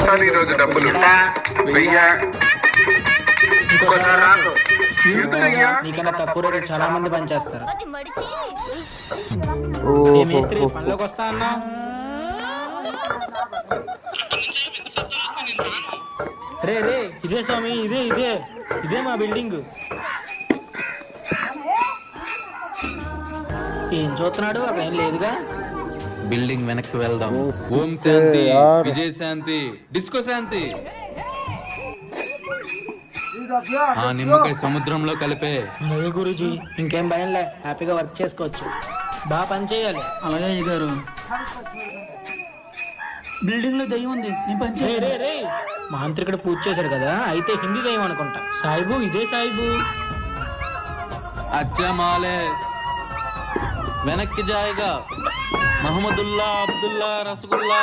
Sir ఈ రోజు డబ్బులు 1000. ఇంకోసారి రాకు. నీకన్నా తక్కువ రేటు చాలా మంది పనిచేస్తారు. ఏ మేస్త్రి పనిలోకి వస్తా అన్నా? రే ఇదే స్వామి, ఇదే మా బిల్డింగ్. ఏం చూస్తున్నాడు? అక్కడ ఏం లేదుగా. బిల్డింగ్ వెనక్కి వెళ్దాం. ఓం శాంతి, విజయ శాంతి, డిస్కో శాంతి. ఆ నిమ్మకాయ సముద్రంలో కలిపే. అలాగే గురూజీ, ఇంకేం భయంలే, హ్యాపీగా వర్క్ చేసుకోవచ్చు. బాగా పని చేయాలి. అలాగే గారు. బిల్డింగ్ లో దయ్యం ఉంది, నేను పని చేయాలి. మాంత్రికుడు పూజ చేశాడు కదా, అయితే హిందీ దయ్యం అనుకుంటా. సాయిబు, ఇదే సాయిబు. అచ్చా మాలే వెనక్కి జాయిగా. మహమ్మదుల్లా, అబ్దుల్లా, రసగుల్లా.